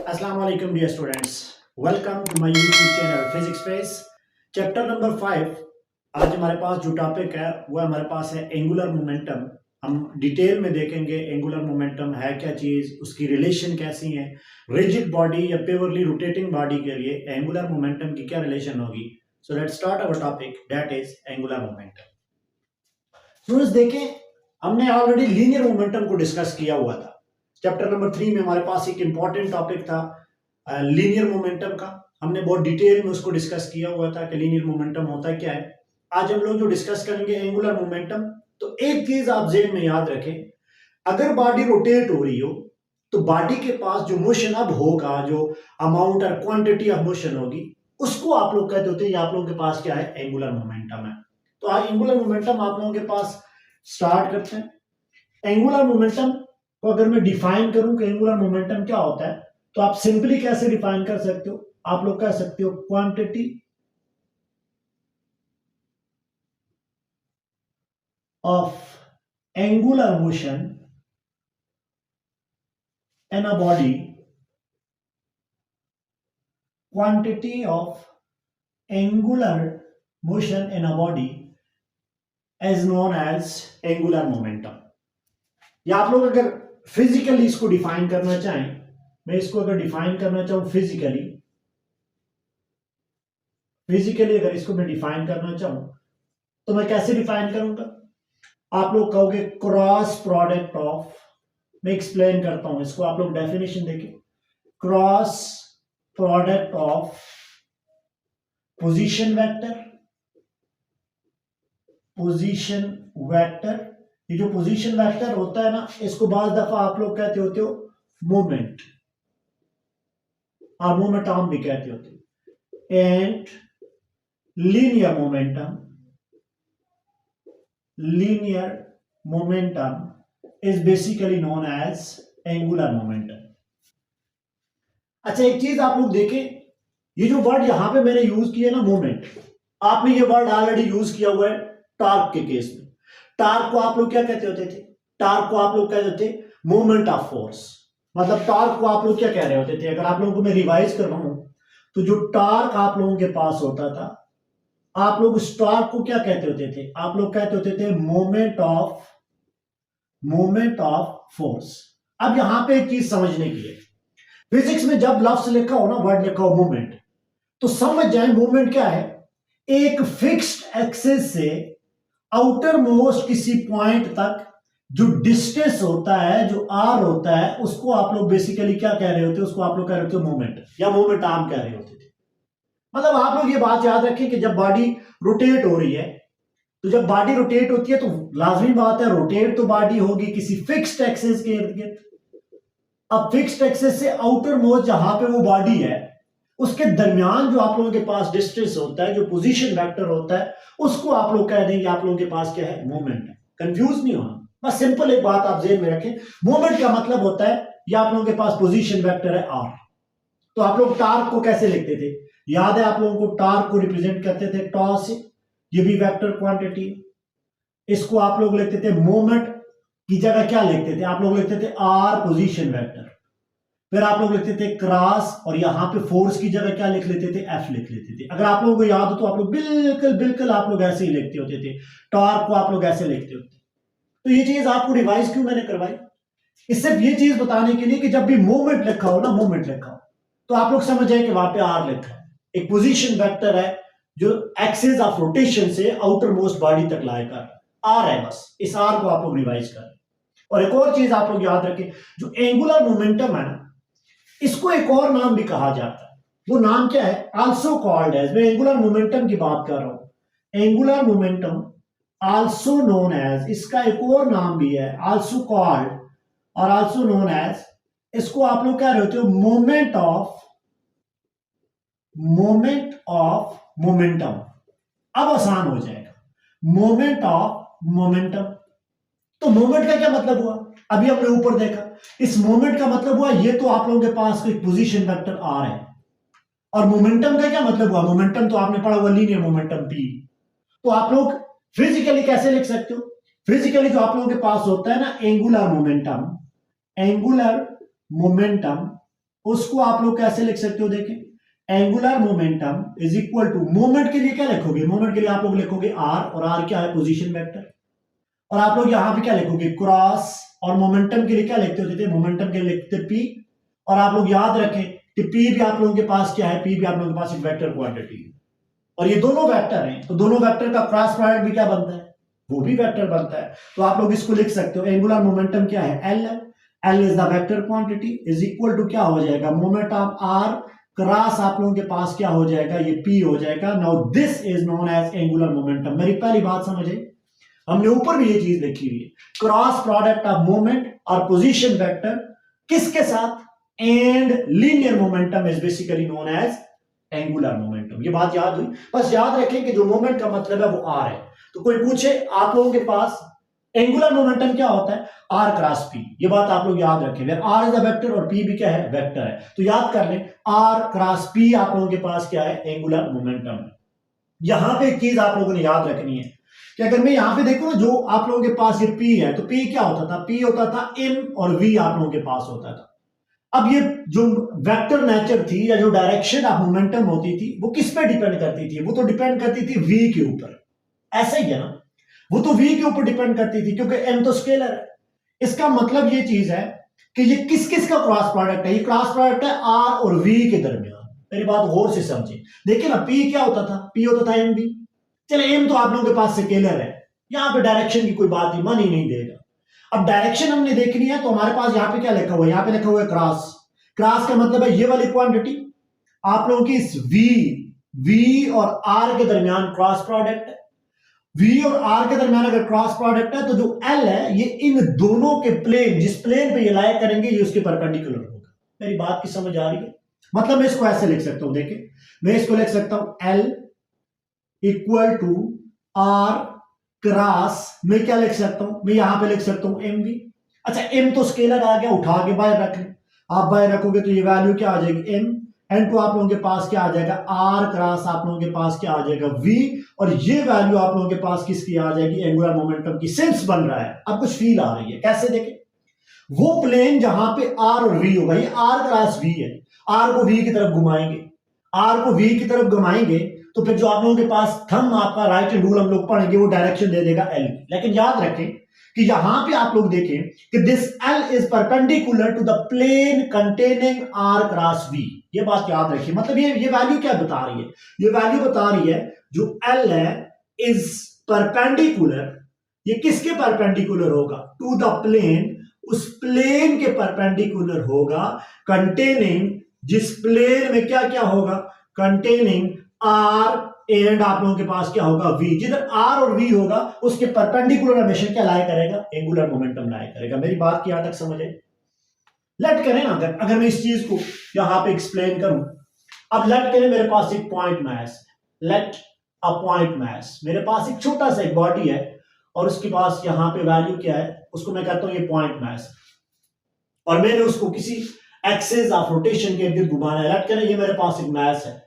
Assalamu alaikum dear students. Welcome to my YouTube channel Physics Space. Chapter number 5। आज हमारे पास जो topic है वो हमारे पास है एंगुलर मोमेंटम। हम डिटेल में देखेंगे एंगुलर मोमेंटम है क्या चीज़, उसकी रिलेशन कैसी है, रिजिड बॉडी या प्योरली रोटेटिंग बॉडी के लिए एंगुलर मोमेंटम की क्या रिलेशन होगी। So let's start our topic that is angular momentum. Students देखें, हमने ऑलरेडी लीनियर मोमेंटम को डिस्कस किया हुआ था। चैप्टर नंबर 3 में हमारे पास एक इंपॉर्टेंट टॉपिक था लीनियर मोमेंटम का। हमने बहुत डिटेल में उसको डिस्कस किया हुआ था कि लीनियर मोमेंटम होता क्या है। आज हम लोग जो डिस्कस करेंगे एंगुलर मोमेंटम। तो एक चीज आप जेहन में याद रखें, अगर बॉडी रोटेट हो रही हो तो बॉडी के पास जो मोशन अब होगा, जो अमाउंट और क्वांटिटी ऑफ मोशन होगी, उसको आप लोग कहते होते हैं, आप लोगों के पास क्या है, एंगुलर मोमेंटम है। तो आज एंगुलर मोमेंटम आप लोगों के पास स्टार्ट करते हैं। एंगुलर मोमेंटम को अगर मैं डिफाइन करूं कि एंगुलर मोमेंटम क्या होता है, तो आप सिंपली कैसे डिफाइन कर सकते हो, आप लोग कह सकते हो quantity of angular motion in a body, quantity of angular motion in a body as known as angular momentum. या आप लोग अगर फिजिकली इसको डिफाइन करना चाहें, मैं इसको अगर डिफाइन करना चाहूं फिजिकली अगर इसको मैं डिफाइन करना चाहूं तो मैं कैसे डिफाइन करूंगा। आप लोग कहोगे क्रॉस प्रोडक्ट ऑफ, मैं एक्सप्लेन करता हूं इसको, आप लोग डेफिनेशन देखिए। Cross product of position vector, ये जो पोजीशन वेक्टर होता है ना, इसको बाज दफा आप लोग कहते होते हो मोमेंट, और मोमेंट आर्म भी कहते होते हो। And linear momentum is basically known as angular momentum. अच्छा, एक चीज आप लोग देखें, ये जो वर्ड यहां पे मैंने यूज किया ना मोमेंट, आपने ये वर्ड ऑलरेडी यूज किया हुआ है टॉर्क के केस में। टॉर्क को आप लोग क्या कहते होते थे, टॉर्क को आप लोग कहते थे मोमेंट ऑफ फोर्स। मतलब टॉर्क को आप लोग क्या कह रहे होते थे, अगर आप लोगों को मैं रिवाइज कर रहा हूं तो जो टॉर्क आप लोगों के पास होता था, आप लोग उस टॉर्क को क्या कहते होते थे, आप लोग कहते होते थे मोमेंट ऑफ फोर्स। अब यहां पे एक चीज समझने की है, फिजिक्स में जब लफ्ज लिखा हो ना, वर्ड लिखा हो मोमेंट, तो समझ जाए मोमेंट क्या है। एक फिक्स्ड एक्सिस से आउटर मोस्ट किसी पॉइंट तक जो डिस्टेंस होता है, जो आर होता है, उसको आप लोग बेसिकली क्या कह रहे होते हैं, उसको आप लोग कह रहे होते हो मोमेंट, या मोमेंट आर्म कह रहे होते थे। मतलब आप लोग ये बात याद रखें कि जब बॉडी रोटेट हो रही है, तो जब बॉडी रोटेट होती है तो लाजमी बात है रोटेट तो बॉडी होगी किसी फिक्स्ड एक्सिस के इर्द गिर्द। अब फिक्स्ड एक्सिस से आउटर मोस्ट जहां पे वो बॉडी है, उसके दरमियान जो आप लोगों के पास डिस्टेंस होता है, जो पोजीशन वेक्टर होता है, उसको आप लोग कह देंगे आप लोगों के पास क्या है, मोमेंट है। कंफ्यूज नहीं होना, बस सिंपल एक बात आप जेहन में रखें, मोमेंट का मतलब होता है या आप लोगों के पास पोजीशन वेक्टर है आर। तो आप लोग टार्क को कैसे लिखते थे, याद है आप लोगों को, टार्क को रिप्रेजेंट करते थे टॉ से, ये भी वेक्टर क्वांटिटी। इसको आप लोग लिखते थे मोमेंट की जगह क्या लिखते थे, आप लोग लिखते थे आर पोजीशन वेक्टर। फिर आप लोग लिखते थे क्रॉस, और यहां पे फोर्स की जगह क्या लिख लेते थे, एफ लिख लेते थे। अगर आप लोगों को याद हो तो आप लोग बिल्कुल आप लोग ऐसे ही लिखते होते थे, टॉर्क को आप लोग ऐसे लिखते होते। तो ये चीज आपको रिवाइज क्यों मैंने करवाई, इस सिर्फ ये चीज बताने के लिए कि जब भी मोमेंट लिखा हो ना, मोमेंट लिखा हो, तो आप लोग समझ जाए कि वहां पे आर लिखा है, एक पोजीशन वेक्टर है जो एक्सिस ऑफ रोटेशन से आउटर मोस्ट बॉडी तक लाएगा, आर है। बस इस आर को आप लोग रिवाइज करें। और एक और चीज आप लोग याद रखें, जो एंगुलर मोमेंटम है ना, इसको एक और नाम भी कहा जाता है। वो नाम क्या है, आल्सो कॉल्ड एज, मैं एंगुलर मोमेंटम की बात कर रहा हूं, angular momentum also known as, इसका एक और नाम भी है, आल्सो कॉल्ड और आल्सो नोन एज, इसको आप लोग कह रहे होते हो मोमेंट ऑफ मोमेंटम। अब आसान हो जाएगा, मोमेंट ऑफ मोमेंटम। तो मोमेंट का क्या मतलब हुआ, अभी हमने ऊपर देखा, इस मोमेंट का मतलब हुआ ये तो आप लोगों के पास कोई पोजीशन वेक्टर आर है। और मोमेंटम का क्या मतलब हुआ, मोमेंटम तो आपने पढ़ा हुआ लीनियर मोमेंटम पी। तो आप लोग फिजिकली कैसे लिख सकते हो, फिजिकली जो आप लोगों के पास होता है ना एंगुलर मोमेंटम उसको आप लोग कैसे लिख सकते हो, देखें, angular momentum is equal to, moment के लिए क्या लिखोगे, मोमेंट के लिए आप लोग लिखोगे आर, और आर क्या है, पोजीशन वेक्टर, और आप लोग यहां पे क्या लिखोगे, क्रॉस, और मोमेंटम के लिए क्या लिखते होते थे, मोमेंटम के लिए लिखते पी, और आप लोग याद रखें कि पी भी आप लोगों के पास क्या है, पी भी आप लोगों के पास एक वेक्टर क्वांटिटी है, और ये दोनों वेक्टर हैं, तो दोनों वेक्टर का क्रॉस प्रोडक्ट भी क्या बनता है, वो भी वेक्टर बनता है। तो आप लोग इसको लिख सकते हो, एंगुलर मोमेंटम क्या है, एल है, L is the vector quantity, is equal to क्या हो जाएगा, मोमेंट ऑफ आर क्रॉस आप लोगों के पास क्या हो जाएगा, ये पी हो जाएगा। Now this is known as angular momentum. मेरी पहली बात समझे, हमने ऊपर भी ये चीज लिखी हुई है, क्रॉस प्रोडक्ट ऑफ मोमेंट और पोजीशन वेक्टर किसके साथ, and linear momentum is basically known as angular momentum. ये बात याद हुई, बस याद रखें कि जो मोमेंट का मतलब है वो आर है। तो कोई पूछे आप लोगों के पास एंगुलर मोमेंटम क्या होता है, आर क्रॉस पी, ये बात आप लोग याद रखें, आर इज अ वेक्टर और पी भी क्या है, वेक्टर है, तो याद कर लें आर क्रॉस पी आप लोगों के पास क्या है, एंगुलर मोमेंटम है। यहां पे एक चीज आप लोगों ने याद रखनी है कि अगर मैं यहां पे देखूं ना, जो आप लोगों के पास ये पी है, तो पी क्या होता था, पी होता था एम, और वी आप लोगों के पास होता था। अब ये जो वेक्टर नेचर थी या जो डायरेक्शन ऑफ मोमेंटम होती थी वो किस पे डिपेंड करती थी, वो तो डिपेंड करती थी वी के ऊपर, ऐसा ही है ना, वो तो वी के ऊपर डिपेंड करती थी क्योंकि एम तो स्केलर है। इसका मतलब ये चीज है कि ये किस किस का क्रॉस प्रोडक्ट है, ये क्रॉस प्रोडक्ट है आर और वी के दरमियान। मेरी बात गौर से समझे, देखिए ना, पी क्या होता था, पी होता था एम बी, चले एम तो आप लोगों के पास स्केलर है, यहां पे डायरेक्शन की कोई बात ही मन ही नहीं देगा। अब डायरेक्शन हमने देखनी है, तो हमारे पास यहां पे क्या लिखा हुआ है, यहां पे लिखा हुआ है क्रॉस, क्रॉस का मतलब है ये वाली क्वांटिटी आप लोगों की इस वी और आर के दरमियान क्रॉस प्रोडक्ट है। वी और आर के दरमियान अगर क्रॉस प्रोडक्ट है, तो जो एल है ये इन दोनों के प्लेन, जिस प्लेन पे ये लाया करेंगे, ये उसके परपेंडिकुलर होगा। मेरी बात की समझ आ रही है, मतलब मैं इसको ऐसे लिख सकता हूं, देखिए मैं इसको लिख सकता हूं L equal to R cross, मैं क्या लिख सकता हूं, मैं यहां पे लिख सकता हूं एम वी। अच्छा, एम तो स्केलर आ गया, उठा के बाहर रख लें, आप बाहर रखोगे तो ये वैल्यू क्या आ जाएगी, एम, एन टू आप लोगों के पास क्या आ जाएगा, आर क्रॉस आप लोगों के पास क्या आ जाएगा, वी, और ये वैल्यू आप लोगों के पास किसकी आ जाएगी, एंगुलर मोमेंटम की। सेंस बन रहा है, अब कुछ फील आ रही है, कैसे देखें, वो प्लेन जहां पे आर और वी होगा, ये आर क्रॉस वी है, आर को वी की तरफ घुमाएंगे, आर को वी की तरफ घुमाएंगे, तो फिर जो आप लोगों के पास थंब आपका राइट हैंड रूल हम लोग पढ़ेंगे, वो डायरेक्शन दे देगा एल की। लेकिन याद रखें कि यहां पे आप लोग देखें कि this L is perpendicular to the plane containing R cross V, ये बात याद रखिए। मतलब ये वैल्यू क्या बता रही है, ये वैल्यू बता रही है जो एल है इज परपेंडिकुलर, ये किसके परपेंडिकुलर होगा, टू द प्लेन, उस प्लेन के परपेंडिकुलर होगा, कंटेनिंग, जिस प्लेन में क्या क्या होगा, कंटेनिंग आर एंड आप लोगों के पास क्या होगा, वी, जिधर आर और वी होगा उसके परपेंडिकुलर हमेशा क्या लाया करेगा, एंगुलर मोमेंटम लाया करेगा। मेरी बात की यहां तक समझ है, लेट करें ना, अगर मैं इस चीज को यहां पे एक्सप्लेन करूं, अब लेट करें मेरे पास एक point mass, let a point mass, मेरे पास एक छोटा सा एक बॉडी है और उसके पास यहां पे वैल्यू क्या है, उसको मैं कहता हूं ये पॉइंट मैस, और मैंने उसको किसी एक्सिस ऑफ रोटेशन के इर्द घुमाना है। लेट करें ये मेरे पास एक मैस है,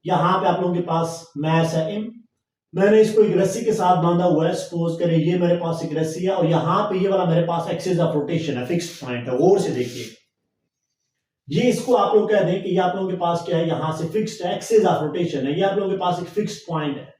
यहां पे आप लोगों के पास मैस है एम, मैंने इसको एक रस्सी के साथ बांधा हुआ है, सपोज करें ये मेरे पास एक रस्सी है और यहां पे ये वाला मेरे पास एक्सिस ऑफ रोटेशन है, फिक्स्ड पॉइंट है, गौर से देखिए, ये इसको आप लोग कह दें कि ये आप लोगों के पास क्या है, यहां से फिक्स्ड एक्सिस ऑफ रोटेशन है, ये आप लोगों के पास एक फिक्स्ड पॉइंट है।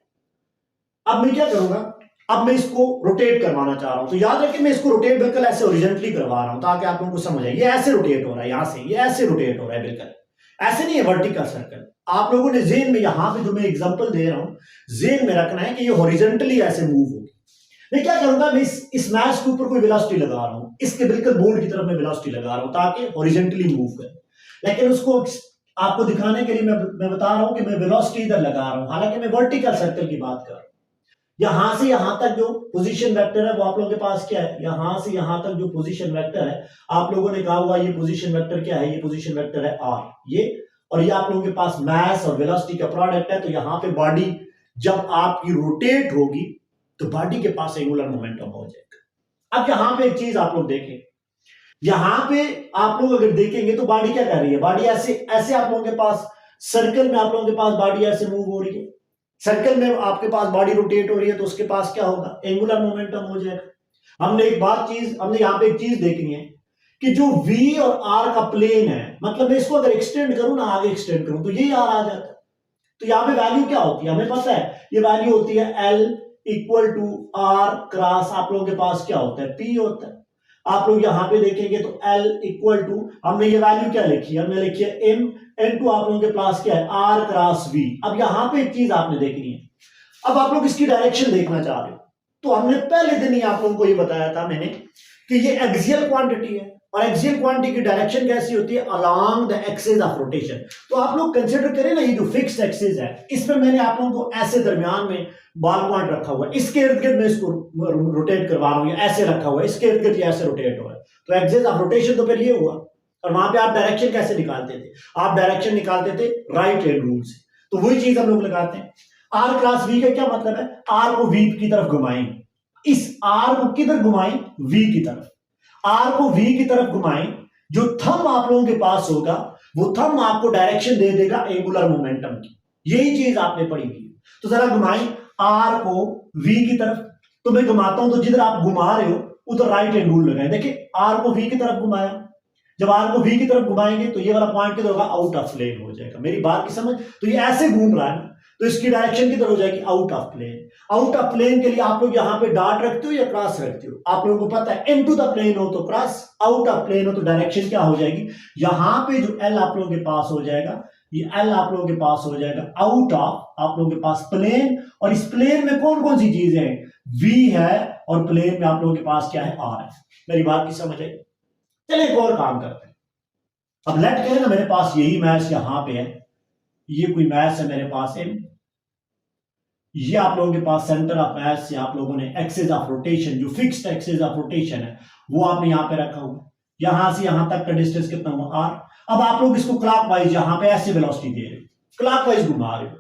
अब मैं क्या करूंगा, अब मैं इसको रोटेट करवाना चाह रहा हूं, तो याद रखिए मैं इसको रोटेट बिल्कुल ऐसे ओरिजेंटली करवा रहा हूं ताकि आप लोगों को समझ आए, ये ऐसे रोटेट हो रहा है, यहां से ये ऐसे रोटेट हो रहा है, बिल्कुल ऐसे नहीं है वर्टिकल सर्कल। आप लोगों ने जेन में यहां पे जो मैं एग्जांपल दे रहा हूं, जेन में रखना है कि ये हॉरिजॉन्टली ऐसे मूव होगी। मैं क्या करूंगा, मैं इस मैश के ऊपर कोई वेलोसिटी लगा रहा हूं, इसके बिल्कुल बोर्ड की तरफ मैं वेलोसिटी लगा रहा हूं ताकि हॉरिजॉन्टली मूव करे, लेकिन उसको आपको दिखाने के लिए मैं बता रहा हूं कि मैं वेलोसिटी इधर लगा रहा हूं, हालांकि मैं वर्टिकल सर्कल की बात कर रहा हूं। यहां से यहां तक जो पोजीशन वेक्टर है वो आप लोगों के पास क्या है, यहां से यहां तक जो पोजीशन वेक्टर है, आप लोगों ने कहा हुआ ये पोजीशन वेक्टर क्या है, ये पोजीशन वेक्टर है आर, ये, और ये आप लोगों के पास मास और वेलोसिटी का प्रोडक्ट है। तो यहां पे बॉडी जब आपकी रोटेट होगी तो बॉडी के पास एंगुलर मोमेंटम हो जाएगा। अब यहां पे एक चीज आप लोग देखें, यहां पे आप लोग अगर देखेंगे तो बॉडी क्या कर रही है, बॉडी ऐसे ऐसे आप लोगों के पास सर्कल में आप लोगों के पास बॉडी ऐसे मूव हो रही है, सर्कल में आपके पास बॉडी रोटेट हो रही है, तो उसके पास क्या होगा, एंगुलर मोमेंटम हो जाएगा। हमने यहां पे एक चीज देखनी है कि जो v और r का प्लेन है, मतलब मैं इसको अगर एक्सटेंड करूं ना, आगे एक्सटेंड करूं तो ये r आ जाता है। तो यहां पे वैल्यू क्या होती है हमें पता है, ये वैल्यू होती है L equal to R cross आप लोगों के पास क्या होता है, P होता है। आप लोग यहां पे देखेंगे तो L इक्वल टू, हमने ये वैल्यू क्या लिखी है, हमने लिखी है M इनटू आप लोगों के पास क्या है R क्रॉस V। अब यहां पे एक चीज आपने देखनी है, अब आप लोग इसकी डायरेक्शन देखना चाह रहे हो, तो हमने पहले दिन ही आप लोगों को ये बताया था मैंने कि ये एक्सियल क्वांटिटी है, और एक्सियल क्वांटिटी की डायरेक्शन कैसी होती है, along the axis of rotation. तो आप लोग कंसीडर करें ना, ये जो फिक्स्ड एक्सिस है, इसमें मैंने आप लोगों को ऐसे दरमियान में बॉल पॉइंट रखा हुआ है, इसके इर्द गिर्द मैं इसको रोटेट करवा रहा हूं, ऐसे रखा हुआ है, इसके इर्द गिर्द ऐसे रोटेट हो रहा है, तो एक्सिस ऑफ रोटेशन तो फिर ये हुआ। और वहां पे आप डायरेक्शन कैसे निकालते थे, आप डायरेक्शन निकालते थे राइट हैंड रूल से, तो वही चीज हम लोग लगाते हैं। आर क्लास वी का क्या मतलब है, आर को वी की तरफ घुमाएं, इस आर को किधर घुमाएं, वी की तरफ, आर को वी की तरफ घुमाएं, जो थंब आप लोगों के पास होगा वो थंब आपको डायरेक्शन दे देगा एंगुलर मोमेंटम की, यही चीज आपने पढ़ी हुई है। तो जरा घुमाएं आर को वी की तरफ, तो मैं घुमाता हूं तो जिधर आप घुमा रहे हो उधर राइट हैंड रूल लगाए, देखिए आर को वी की तरफ घुमाया, जब आर को वी की तरफ घुमाएंगे तो ये वाला पॉइंट किधर होगा, आउट ऑफ प्लेन हो जाएगा, मेरी बात की समझ। तो ये ऐसे घूम रहा है ना, तो इसकी डायरेक्शन किधर हो जाएगी, out of plane. Out of plane के लिए आप लोग यहाँ पे डॉट रखते हो या क्रॉस रखते हो, आप लोगों को पता है इनटू द प्लेन हो तो क्रॉस, आउट ऑफ प्लेन हो तो डायरेक्शन क्या हो जाएगी, यहां पे जो एल आप लोगों के पास हो जाएगा, ये एल आप लोगों के पास हो जाएगा आउट ऑफ आप लोगों के पास प्लेन, और इस प्लेन में कौन कौन सी चीजें हैं, वी है, और प्लेन में आप लोगों के पास क्या है, आर है। मेरी बात की समझ आई। चलिए एक और काम करते हैं। अब लेट करें ना मेरे पास यही मैच यहां पे है, ये कोई मैच है मेरे पास एम, ये आप लोगों के पास सेंटर ऑफ मैच से आप लोगों ने एक्सिस ऑफ रोटेशन, जो फिक्स्ड एक्सिस ऑफ रोटेशन है वो आपने यहां पे रखा हुआ, यहां से यहां तक का डिस्टेंस कितना हुआ आर। अब आप लोग इसको क्लॉकवाइज यहां पे ऐसे वेलोसिटी दे रहे हो, क्लॉकवाइज घुमा रहे हो,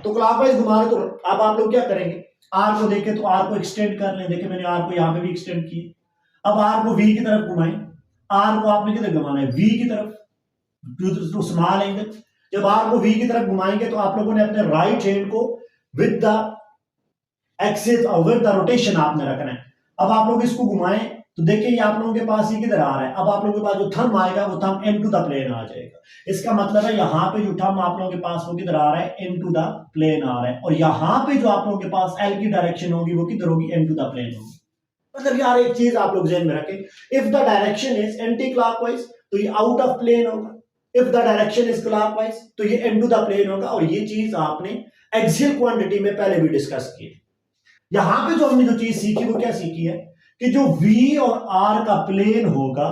तो क्लॉकवाइज घुमा रहे हो, तो अब आप लोग क्या करेंगे, आर को देखें तो आर को एक्सटेंड कर लें, देखिए मैंने आर को यहां पे भी एक्सटेंड किया। अब आर को वी की तरफ घुमाएं, आर को आपने किधर घुमाना है, वी की तरफ, टू स्मॉल एंगल। जब आर को वी की तरफ घुमाएंगे तो आप लोगों ने अपने राइट हैंड को विद द एक्सिस और विद द रोटेशन आपने रखना है। अब आप लोग इसको घुमाएं तो देखिए ये आप लोगों के पास ये किधर आ रहा है, अब आप लोगों के पास जो थंब आएगा वो थंब इनटू द प्लेन आ जाएगा। इसका मतलब है यहाँ पे जो थंब आप लोगों के पास वो किधर आ रहा है, इनटू द प्लेन आ रहा है, और यहाँ पे जो आप लोगों के पास एल की डायरेक्शन होगी वो किधर होगी, इनटू द प्लेन होगी। मतलब यार एक चीज आप लोग ध्यान में रखें, if the direction is anti clockwise तो ये आउट ऑफ प्लेन होगा, if the direction is clockwise तो ये इनटू द प्लेन होगा, और ये चीज आपने एक्सियल क्वांटिटी में पहले भी डिस्कस की है। यहां पे जो हमने जो चीज सीखी वो क्या सीखी है, कि जो V और R का प्लेन होगा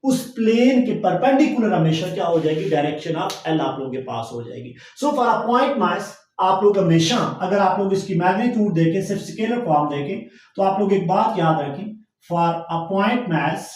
उस प्लेन के परपेंडिकुलर हमेशा क्या हो जाएगी, डायरेक्शन ऑफ L आप लोगों के पास हो जाएगी। सो फॉर अ पॉइंट मास आप लोग हमेशा, अगर आप लोग इसकी मैग्नीट्यूड देखें, सिर्फ स्केलर फॉर्म देखें, तो आप लोग एक बात याद रखें, फॉर अ पॉइंट मास,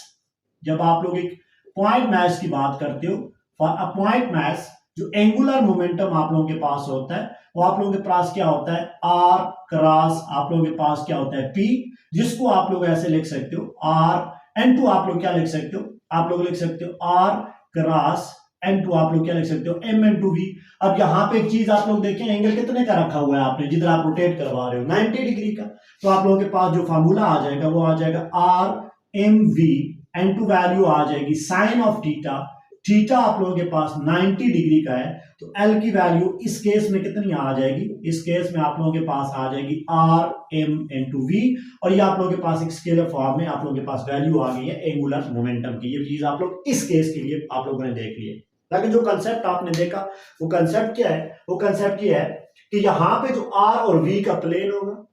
जब आप लोग एक पॉइंट मास की बात करते हो, फॉर अ पॉइंट मास जो एंगुलर मोमेंटम आप लोगों के पास होता है वो आप लोगों के पास क्या होता है, आर क्रॉस आप लोगों के पास क्या होता है, पी, जिसको आप लोग ऐसे लिख सकते हो आर एन टू, आप लोग क्या लिख सकते हो, आप लोग लिख सकते हो आर क्रॉस एन टू, आप लोग क्या लिख सकते हो, एम एन टू वी। अब यहाँ पे एक चीज आप लोग देखें, एंगल कितने का रखा हुआ है आपने, जिधर आप रोटेट करवा रहे हो 90 डिग्री का, तो आप लोगों के पास जो फार्मूला आ जाएगा वो आ जाएगा R M V, N two value आ जाएगी साइन ऑफ थीटा, थीटा आप लोगों के पास 90 डिग्री का है, तो एल की वैल्यू इस केस में कितनी आ जाएगी, इस केस में आप लोगों के पास आ जाएगी आर एम इनटू वी, और ये आप लोगों के पास एक स्केलर फॉर्म में आप लोगों के पास वैल्यू आ गई है एंगुलर मोमेंटम की। ये चीज आप लोग इस केस के लिए आप लोगों ने देख ली है। लेकिन जो कंसेप्ट आपने देखा वो कंसेप्ट क्या है, वो कंसेप्ट ये है कि यहां पे जो आर और वी का प्लेन होगा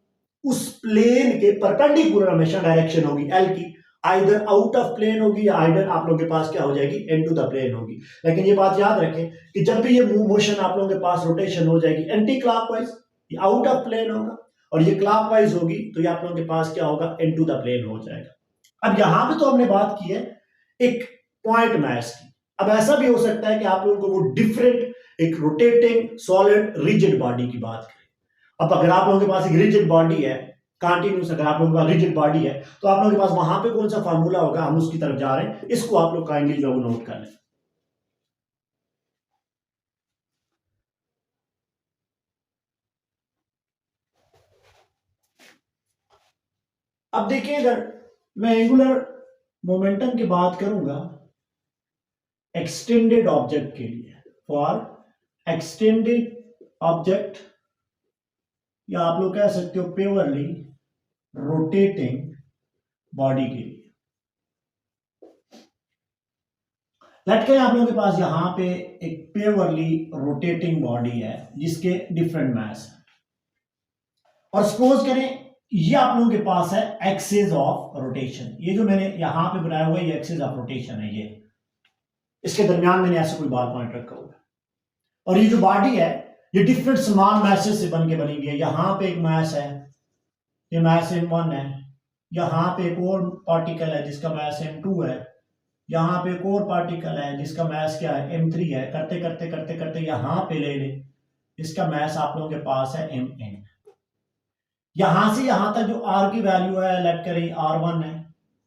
उस प्लेन के परपेंडिकुलर हमेशा डायरेक्शन होगी एल की, आइदर आउट ऑफ प्लेन होगी या आइदर आप लोगों के पास क्या हो जाएगी, इनटू द प्लेन होगी। लेकिन ये बात याद रखें कि जब भी ये मोशन आप लोगों के पास रोटेशन हो जाएगी एंटी क्लॉकवाइज, ये आउट ऑफ प्लेन होगा, और ये क्लॉकवाइज होगी तो ये आप लोगों के पास क्या होगा, इनटू द प्लेन हो जाएगा। अब यहां पे तो हमने बात की है एक पॉइंट मैच की, अब ऐसा भी हो सकता है कि आप लोगों को वो डिफरेंट एक रोटेटिंग सॉलिड रिजिड बॉडी की बात करें। अब अगर आप लोगों के पास एक रिजिड बॉडी है कंटिन्यूस, अगर आप लोगों के पास रिजिड बॉडी है तो आप लोगों के पास वहां पे कौन सा फार्मूला होगा, हम उसकी तरफ जा रहे हैं, इसको आप लोग काइंडली जो नोट कर लें। अब देखिए अगर मैं एंगुलर मोमेंटम की बात करूंगा एक्सटेंडेड ऑब्जेक्ट के लिए, फॉर एक्सटेंडेड ऑब्जेक्ट, या आप लोग कह सकते हो प्योरली रोटेटिंग बॉडी के लिए। लेट के आप लोगों के पास यहां पे एक प्योरली रोटेटिंग बॉडी है जिसके डिफरेंट मास है, और सपोज करें ये आप लोगों के पास है एक्सिस ऑफ रोटेशन। ये जो मैंने यहां पे बनाया हुआ है ये एक्सिस ऑफ रोटेशन है, ये इसके दरमियान मैंने ऐसा कोई बाल पॉइंट रखा हुआ है, और ये जो बॉडी है ये डिफरेंट स्मॉल मैसेज से बन के बनी हुई है। यहां पे एक मैस है, ये मैस M1 है, यहां पे एक और पार्टिकल है जिसका मैस M2 है, यहां पे एक और पार्टिकल है जिसका मैस क्या है M3 है, करते करते करते करते यहां पे ले ले इसका मैस आप लोगों के पास है Mn। यहां से यहां तक जो R की वैल्यू है लेट करें R1 है,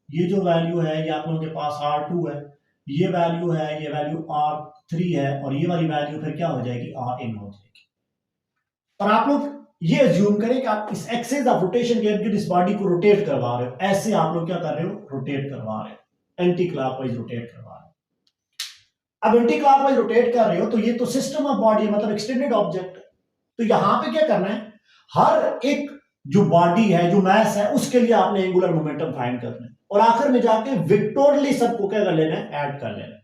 ये जो वैल्यू है ये आप लोगों के पास R2 है, ये वैल्यू है ये वैल्यू R3 है, और ये वाली वैल्यू फिर क्या हो जाएगी Rn हो जाएगी। और आप लोग ये अज्यूम करें कि आप इस एक्सिस ऑफ रोटेशन के इर्द इस बॉडी को रोटेट करवा रहे हो, ऐसे आप लोग क्या कर रहे हो रोटेट करवा रहे हो, एंटी क्लॉकवाइज रोटेट करवा रहे हो। अब एंटी क्लॉकवाइज रोटेट कर रहे हो तो ये तो सिस्टम ऑफ बॉडी मतलब एक्सटेंडेड ऑब्जेक्ट है, तो यहां पे क्या करना है, हर एक जो बॉडी है जो मैस है उसके लिए आपने एंगुलर मोमेंटम फाइंड करना है, और आखिर में जाके विक्टोरली सबको क्या कर लेना है ऐड कर लेना है।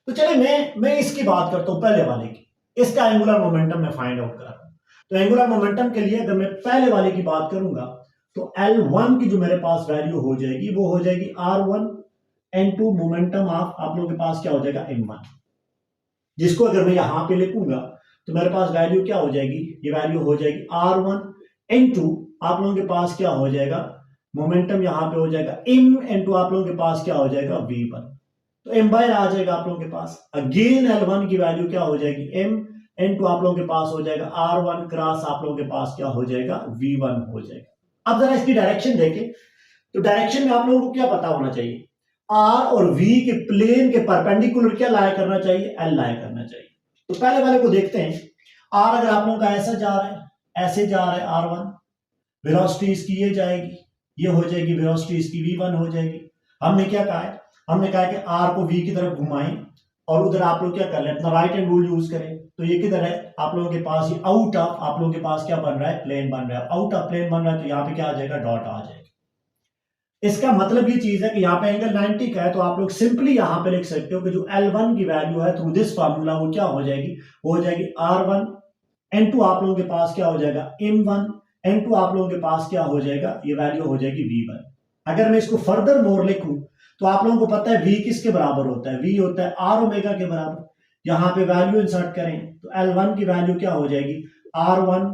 तो चलिए मैं इसकी बात करता हूं पहले वाले की, इसका एंगुलर मोमेंटम मैं फाइंड आउट कर रहा हूं। तो एंगुलर मोमेंटम के लिए अगर मैं पहले वाले की बात करूंगा तो L1 की जो मेरे पास वैल्यू हो जाएगी वो हो जाएगी R1 N2 मोमेंटम ऑफ आप लोगों के पास क्या हो जाएगा M1, जिसको अगर मैं यहां पे लिखूंगा तो मेरे पास वैल्यू क्या हो जाएगी, ये वैल्यू हो जाएगी R1 N2 आप लोगों के पास क्या हो जाएगा मोमेंटम यहां पे हो जाएगा M N2 आप लोगों के पास क्या हो जाएगा V1, तो M बाय आ जाएगा आप लोगों के पास। अगेन L1 की वैल्यू क्या हो जाएगी M N2 आप लोगों के पास हो जाएगा R1 क्रॉस आप लोगों के पास क्या हो जाएगा V1 हो जाएगा। अब जरा इसकी डायरेक्शन देखें, तो डायरेक्शन में आप लोगों को क्या पता होना चाहिए, R और V के प्लेन के परपेंडिकुलर क्या लाया करना चाहिए, L लाया करना चाहिए। तो पहले वाले को देखते हैं, R अगर आप लोगों का ऐसा जा रहा है ऐसे जा रहा है R1, वेलोसिटी इसकी ये जाएगी, ये हो जाएगी वेलोसिटी इसकी V1 हो जाएगी। हमने क्या कहा है, हमने कहा है कि R को V की तरफ घुमाएं और उधर आप लोग क्या कर लें अपना राइट हैंड रूल यूज करें, तो ये किधर है आप लोगों के पास, ये आउट ऑफ आप लोगों के पास क्या बन रहा है प्लेन बन रहा है, आउट ऑफ प्लेन बन रहा है, तो यहाँ पे क्या आ जाएगा डॉट आ जाएगा। इसका मतलब ये चीज है कि यहाँ पे एंगल 90 का है, तो आप लोग सिंपली यहाँ पे लिख सकते हो कि जो L1 की वैल्यू है थ्रू दिस फार्मूला वो क्या हो जाएगी, वो हो जाएगी R1 N2 आप लोगों के पास क्या हो जाएगा M1 N2 आप लोगों के पास क्या हो जाएगा, ये वैल्यू हो जाएगी V1। अगर मैं इसको फर्दर मोर लिखूं तो आप लोगों को पता है V किसके बराबर होता है, V होता है R ओमेगा के बराबर। यहां पे वैल्यू इंसर्ट करें तो L1 की वैल्यू क्या हो जाएगी R1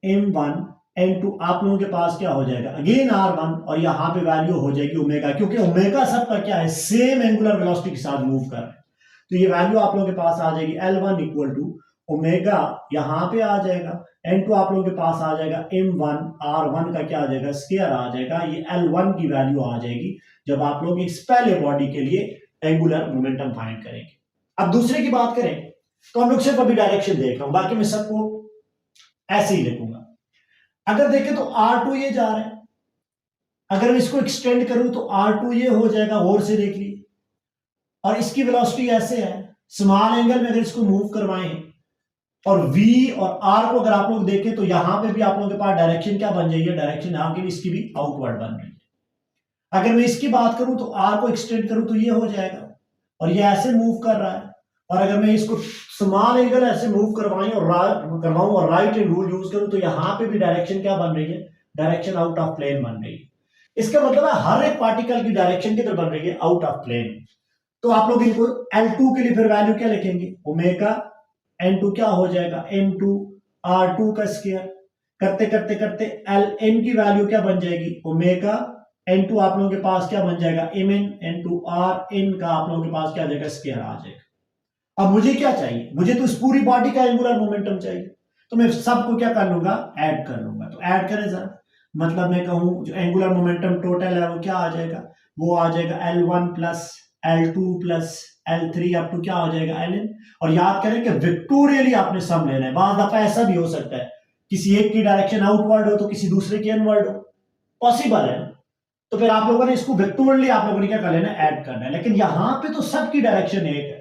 M1 N2 आप लोगों के पास क्या हो जाएगा अगेन R1, और यहां पे वैल्यू हो जाएगी ओमेगा, क्योंकि ओमेगा सबका क्या है सेम एंगुलर वेलोसिटी के साथ मूव कर रहा है, तो ये वैल्यू आप लोगों के पास आ जाएगी L1 इक्वल टू ओमेगा यहां पे आ जाएगा, N2 आप लोगों के पास आ जाएगा M1 R1 का क्या आ जाएगा स्क्वायर आ जाएगा, ये L1 की वैल्यू आ जाएगी जब आप लोग इस पहले बॉडी के लिए एंगुलर मोमेंटम फाइंड करेंगे। अब दूसरे की बात करें तो हम लोग सिर्फ अभी डायरेक्शन देख रहा हूं, बाकी मैं सबको ऐसे ही लिखूंगा। अगर देखें तो R2 ये जा रहा है, अगर मैं इसको एक्सटेंड करूं तो R2 ये हो जाएगा, और से देख लीजिए, और इसकी वेलोसिटी ऐसे है, स्मॉल एंगल में अगर इसको मूव करवाएं और V और R को अगर आप लोग देखें तो यहां पे भी आप लोगों के पास डायरेक्शन क्या बन जाएगी, डायरेक्शन यहां की भी इसकी भी आउटवर्ड बन रही है। अगर मैं इसकी बात करूं तो R को एक्सटेंड करूं तो ये हो जाएगा, और ये ऐसे मूव कर रहा है, और अगर मैं इसको स्मॉल एंगल ऐसे मूव करवाऊं और राइट हैंड रूल यूज करूं तो यहां पे भी डायरेक्शन क्या बन रही है, डायरेक्शन आउट ऑफ प्लेन बन रही है। इसका मतलब है हर एक पार्टिकल की डायरेक्शन किधर बन रही है, आउट ऑफ प्लेन। तो आप लोग इनको L2 के लिए फिर वैल्यू क्या लिखेंगे, ओमेगा N2 क्या हो जाएगा M2 R2 का स्क्वायर, करते करते करते Ln की वैल्यू क्या बन जाएगी ओमेगा N2 आप लोगों के पास क्या बन जाएगा Mn N2 Rn का आप लोगों के पास क्या आ जाएगा स्क्वायर आ जाएगा। अब मुझे क्या चाहिए, मुझे तो इस पूरी बॉडी का एंगुलर मोमेंटम चाहिए, तो मैं सबको क्या कर लूंगा ऐड कर लूंगा। तो ऐड करें जरा, मतलब मैं कहूं जो एंगुलर मोमेंटम टोटल है वो क्या आ जाएगा, वो आ जाएगा L1 plus L2 plus L3 up to क्या हो जाएगा Ln। और याद करें कि विक्टोरियली आपने सम लेना है, बाद दफा ऐसा भी हो सकता है किसी एक की डायरेक्शन आउटवर्ड हो तो किसी दूसरे की इनवर्ड हो, पॉसिबल है ना। तो फिर आप लोगों ने इसको वेक्टोरली आप लोगों ने क्या कर लेना, ऐड करना है। लेकिन यहां पे तो सबकी डायरेक्शन एक है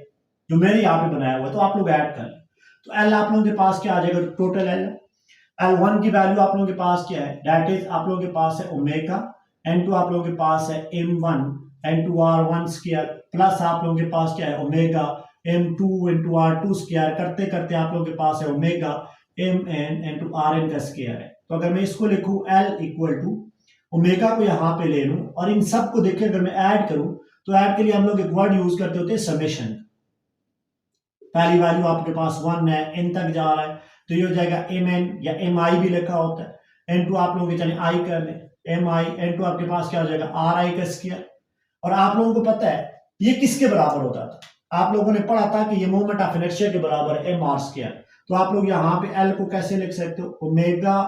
जो मैंने यहाँ पे बनाया हुआ है, तो आप लोग ऐड कर लें। तो एल आप लोगों के पास क्या आ जाएगा, टोटल एल वन की वैल्यू आप लोगों के पास क्या है, दैट इज आप लोगों के पास है ओमेगा, N2 आप लोगों के पास है M1 N2 R1 square plus आप लोगों के पास क्या है omega M2 N2 R2 square, करते करते आप लोगों के पास है ओमेगा Mn N2 Rn का स्क्वायर है। तो अगर मैं इसको लिखूं L इक्वल टू ओमेगा को यहां पे ले लूं और इन सब को देखिए अगर मैं ऐड करूं, तो ऐड के लिए हम लोग एक वर्ड यूज करते होते हैं समेशन। पहली वैल्यू आपके पास 1 है, n तक जा रहा है, तो ये हो जाएगा mn या mi भी लिखा होता है। n2 आप लोगों के चलिए i कर ले, mi n2 आपके पास क्या हो जाएगा ri का स्क्वायर। और आप लोगों को पता है ये किसके बराबर होता था, आप लोगों ने पढ़ा था कि ये मोमेंट ऑफ इनर्शिया के बराबर है mr स्क्वायर। तो आप लोग यहाँ पे l को कैसे लिख सकते हो, ओमेगा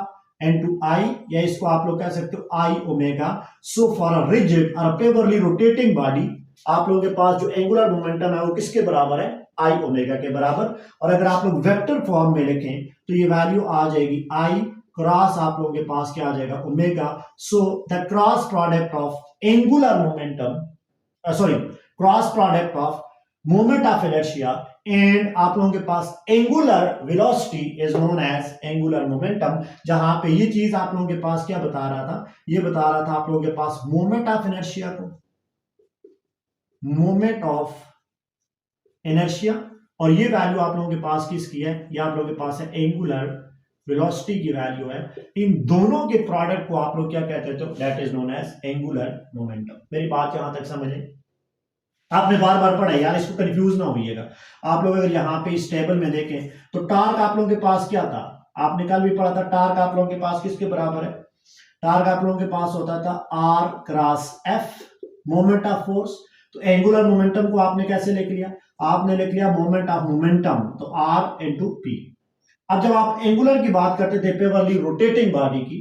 n2 i, या इसको आप लोग कह सकते हो i omega. So for a rigid और पेवरली रोटेटिंग बॉडी आप लोगों के पास जो एंगुलर मोमेंटम है वो किसके बराबर है, आई ओमेगा के बराबर। और अगर आप लोग वेक्टर फॉर्म में लिखें तो ये वैल्यू आ जाएगी आई क्रॉस आप लोगों के पास क्या आ जाएगा omega. So the cross product of angular momentum, sorry cross product of moment of inertia and आप लोगों के पास angular velocity is known as angular momentum. जहां पे ये चीज आप लोगों के पास क्या बता रहा था, ये बता रहा था आप लोगों के पास मोमेंट ऑफ इनर्शिया को, मोमेंट ऑफ इनर्शिया, और ये वैल्यू आप लोगों के पास किसकी है, ये आप लोगों के पास है एंगुलर वेलोसिटी की वैल्यू है। इन दोनों के प्रोडक्ट को आप लोग क्या कहते हैं, तो that is known as angular momentum. मेरी बात यहां तक समझे, आपने बार बार पढ़ा यार, इसको कंफ्यूज ना होइएगा। आप लोग अगर यहाँ पे इस टेबल में देखें तो टार्क आप लोगों के पास क्या था, आपने कल भी पढ़ा था, टार्क आप लोगों के पास किसके बराबर है, टार्क आप लोगों के पास होता था R cross F, moment of force. तो एंगुलर मोमेंटम को आपने कैसे लिख लिया, आपने लिख लिया मोमेंट ऑफ मोमेंटम, तो आर इंटू पी। अब जब आप एंगुलर की बात करते थे पेवरली रोटेटिंग बॉडी की,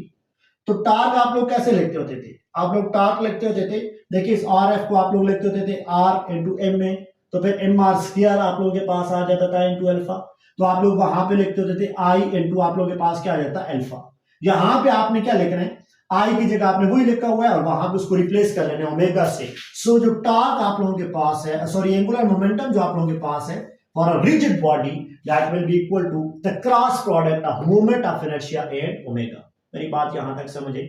तो टार्क आप लोग कैसे लिखते होते थे, आप लोग टार्क लिखते होते थे, देखिए इस आर एफ को आप लोग लिखते होते थे आर इंटू एम ए, तो फिर एम आर स्क्वायर आप लोगों के पास आ जाता था इंटू अल्फा। तो आप लोग वहां पे लिखते होते थे आई इंटू आप लोगों के पास क्या आ जाता है अल्फा। यहां पे आपने क्या लिखना है, आई की जगह आपने वही लिखा हुआ है और वहां पे उसको रिप्लेस कर लेना है ओमेगा से। सो जो टार्क आप लोगों के पास है, सॉरी एंगुलर मोमेंटम जो आप लोगों के पास है for a rigid body, that will be equal to the cross product of moment of inertia and omega. मेरी बात यहां तक समझे।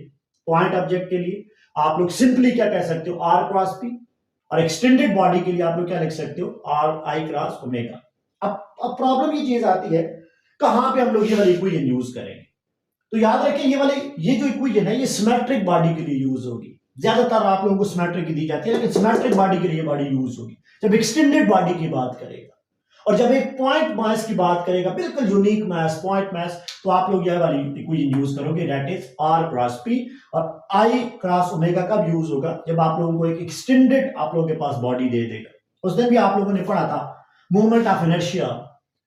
पॉइंट ऑब्जेक्ट के लिए आप लोग सिंपली क्या कह सकते हो, आर क्रॉस पी, और एक्सटेंडेड बॉडी के लिए आप लोग क्या लिख सकते हो, आर आई क्रॉस ओमेगा। अब प्रॉब्लम ये चीज आती है कहां पे हम लोग ये वाली इक्वेशन यूज करेंगे। तो याद रखें ये जो इक्वेशन है ये सिमेट्रिक बॉडी के लिए यूज होगी, ज्यादातर आप लोगों को सिमेट्रिक की दी जाती है, लेकिन सिमेट्रिक बॉडी के लिए बॉडी यूज होगी जब एक्सटेंडेड बॉडी की बात करेगा, और जब एक पॉइंट मास की बात करेगा, बिल्कुल यूनिक मास, पॉइंट मास, तो आप लोग यह वाली इक्वेशन यूज करोगे, that is R cross P. और आई क्रॉस ओमेगा कब यूज होगा, जब आप लोगों को एक एक्सटेंडेड आप लोगों के पास बॉडी दे देगा। उस दिन भी आप लोगों ने पढ़ा था मोमेंट ऑफ इनर्शिया,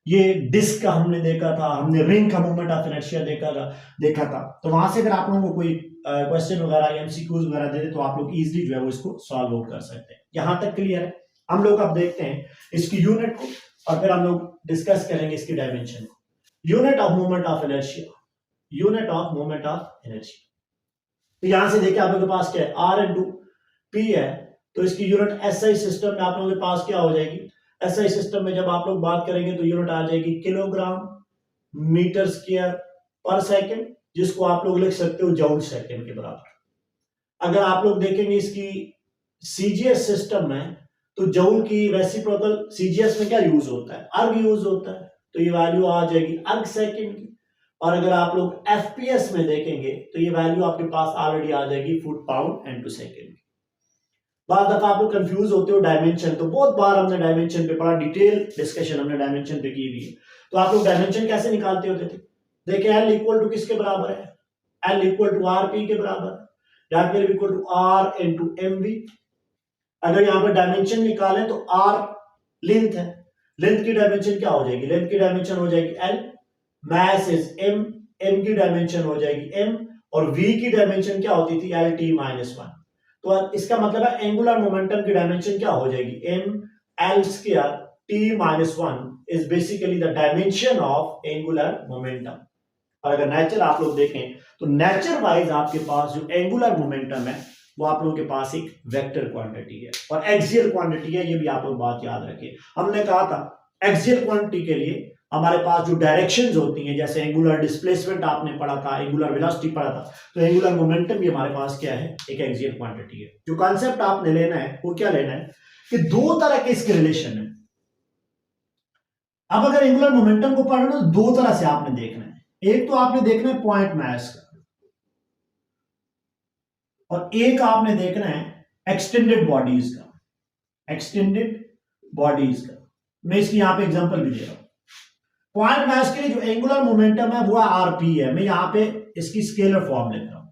ये डिस्क का हमने देखा था, हमने रिंग का मोमेंट ऑफ इनर्शिया देखा था। तो वहां से अगर आप लोगों को कोई क्वेश्चन वगैरह एमसीक्यूज वगैरह दे दे तो आप लोग इजीली जो है वो इसको सॉल्व आउट कर सकते हैं। यहां तक क्लियर है। हम लोग अब देखते हैं इसकी यूनिट को और फिर हम लोग डिस्कस करेंगे इसकी डायमेंशन को। Unit of moment of inertia, unit of moment of inertia. तो यहां से देखिए आप लोगों के पास क्या है, आर इंटू पी है, तो इसकी यूनिट एसआई सिस्टम में आप लोगों के पास क्या हो जाएगी, एसआई सिस्टम में जब आप लोग बात करेंगे तो यूनिट आ जाएगी किलोग्राम मीटर स्क्वायर पर सेकंड, जिसको आप लोग लिख सकते हो जूल सेकंड के बराबर। अगर आप लोग देखेंगे इसकी सीजीएस सिस्टम में, तो जूल की रेसिप्रोकल सीजीएस में क्या यूज होता है, अर्ग यूज होता है, तो ये वैल्यू आ जाएगी अर्ग सेकंड की। और अगर आप लोग एफपीएस में देखेंगे तो ये वैल्यू आपके पास ऑलरेडी आ जाएगी फुट पाउंड इनटू सेकंड। बाद दफा आप लोग कंफ्यूज होते हो डायमेंशन, तो बहुत बार हमने डायमेंशन पे पढ़ा, डिटेल डिस्कशन हमने डायमेंशन पे की हुई है। तो आप लोग डायमेंशन कैसे निकालते होते थे, देखिए एल इक्वल टू किसके बराबर है, L equal to R P के बराबर, that will be equal to R into MV. अगर यहां पर डायमेंशन निकालें तो आर लेंथ है, लेंथ की डायमेंशन क्या हो जाएगी, लेंथ की डायमेंशन हो जाएगी L, mass is M, M की डायमेंशन हो जाएगी एम, और वी की डायमेंशन क्या होती थी एल टी माइनस वन। तो इसका मतलब है एंगुलर मोमेंटम की डायमेंशन क्या हो जाएगी, M L square T minus one is basically the dimension of angular momentum. और अगर नेचर आप लोग देखें तो नेचर वाइज आपके पास जो एंगुलर मोमेंटम है वो आप लोगों के पास एक वेक्टर क्वांटिटी है, और एक्सियल क्वांटिटी है, ये भी आप लोग बात याद रखिए। हमने कहा था एक्सियल क्वांटिटी के लिए हमारे पास जो डायरेक्शंस होती हैं, जैसे एंगुलर डिस्प्लेसमेंट आपने पढ़ा था, एंगुलर वेलोसिटी पढ़ा था, तो एंगुलर मोमेंटम भी हमारे पास क्या है, एक एक्सियल क्वांटिटी है। जो कॉन्सेप्ट आपने लेना है वो क्या लेना है कि दो तरह के इसके रिलेशन है। अब अगर एंगुलर मोमेंटम को पढ़ना तो दो तरह से आपने देखना है। एक तो आपने देखना है पॉइंट मास का, और एक आपने देखना है एक्सटेंडेड बॉडीज का। एक्सटेंडेड बॉडीज का मैं इसकी यहां पे एग्जांपल भी दे रहा हूं। पॉइंट मास के लिए जो एंगुलर मोमेंटम है वो आरपी है, मैं यहां पे इसकी स्केलर फॉर्म लिख रहा हूं।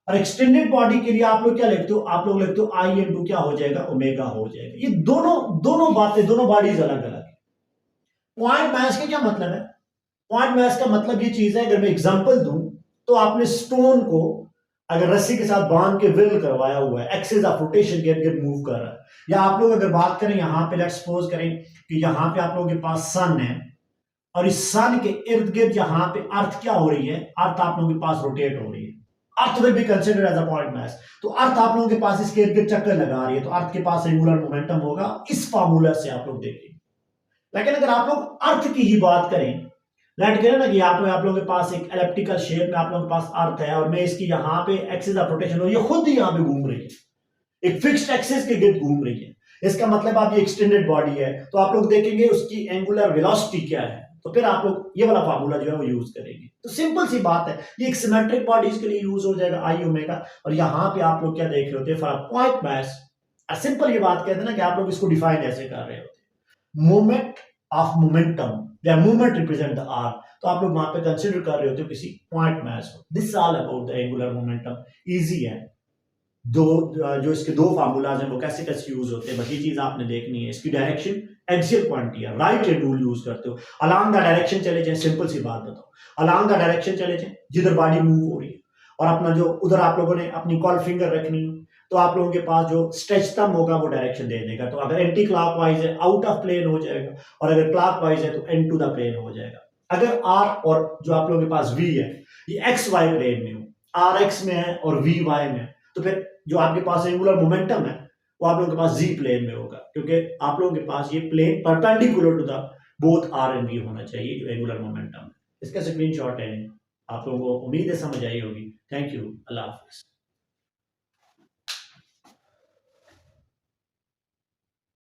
और एक्सटेंडेड बॉडी के लिए आप लोग क्या लिखते हो, आप लोग लिखते हो आई इंटू क्या हो जाएगा, ओमेगा हो जाएगा। ये दोनों दोनों बातें, दोनों बॉडीज अलग अलग है। पॉइंट मास का क्या मतलब है, पॉइंट मास का मतलब ये चीज है, अगर मैं एग्जांपल दूं तो आपने स्टोन को अगर रस्सी के साथ बांध के व्हील करवाया हुआ है, एक्सिस ऑफ रोटेशन के इर्द मूव कर रहा है, या आप लोग अगर बात करें यहां पे, लेट्स सपोज करें कि यहां पे आप लोगों के पास सन है, और इस सन के इर्द गिर्द यहां पे अर्थ क्या हो रही है, अर्थ आप लोगों के पास रोटेट हो रही है, earth will be considered as a point mass. तो अर्थ आप लोगों के पास इसके इर्द गिर्द चक्कर लगा रही है, तो अर्थ के पास एंगुलर मोमेंटम होगा, इस फार्मूला से आप लोग देखेंगे। लेकिन अगर आप लोग अर्थ की ही बात करें, लेट करें ना कि आप लोगों के पास एक एलिप्टिकल शेप में आप लोगों के पास अर्थ है, और मैं इसकी यहाँ पे एक्सिस ऑफ रोटेशन हो, ये खुद ही यहाँ पे घूम रही है, एक फिक्स्ड एक्सिस के गिर्द घूम रही है। इसका मतलब आप ये एक्सटेंडेड बॉडी है, तो आप लोग देखेंगे उसकी एंगुलर वेलोसिटी क्या है, तो फिर आप लोग ये वाला फार्मूला जो है वो यूज करेंगे। तो सिंपल सी बात है, ये एक सिमेट्रिक बॉडीज के लिए यूज हो जाएगा आई ओमेगा। और यहाँ पे आप लोग क्या देख रहे होते हैं, फॉर पॉइंट मास, सिंपल ये बात कहते हैं ना कि आप लोग इसको डिफाइन ऐसे कर रहे होते हैं, मोमेंट ऑफ मोमेंटम या मूवमेंट रिप्रेजेंट द आर, तो आप लोग वहां पे कंसीडर कर रहे होते हो किसी पॉइंट मास को। This all about the angular momentum, easy है। दो जो इसके दो फार्मूलाज हैं वो कैसे कैसे यूज होते हैं, बस ये चीज आपने देखनी है। इसकी डायरेक्शन एक्सियल क्वांटिटी है, राइट हैंड रूल यूज करते हो, अलोंग द डायरेक्शन चले जाए, सिंपल सी बात बताओ, अलोंग द डायरेक्शन चले जाए जिधर बॉडी मूव हो रही है, और अपना जो उधर आप लोगों ने अपनी कॉल फिंगर रखनी है, तो आप लोगों के पास जो स्ट्रेच थंब होगा वो डायरेक्शन दे देगा। तो अगर एंटी क्लॉकवाइज है आउट ऑफ प्लेन हो जाएगा, और अगर क्लॉकवाइज है तो एंड टू द प्लेन हो जाएगा। अगर आर और जो आप लोगों के पास वी है ये एक्स वाई प्लेन में हो, आर एक्स में है और वी वाई में, तो फिर जो आपके पास एंगुलर मोमेंटम है वो आप लोगों के पास जी प्लेन में होगा, क्योंकि आप लोगों के पास ये plane perpendicular to the both R and V होना चाहिए जो एंगुलर मोमेंटम है। इसका स्क्रीनशॉट है, आप लोगों को उम्मीद है समझ आई होगी। Thank you, Allah Hafiz.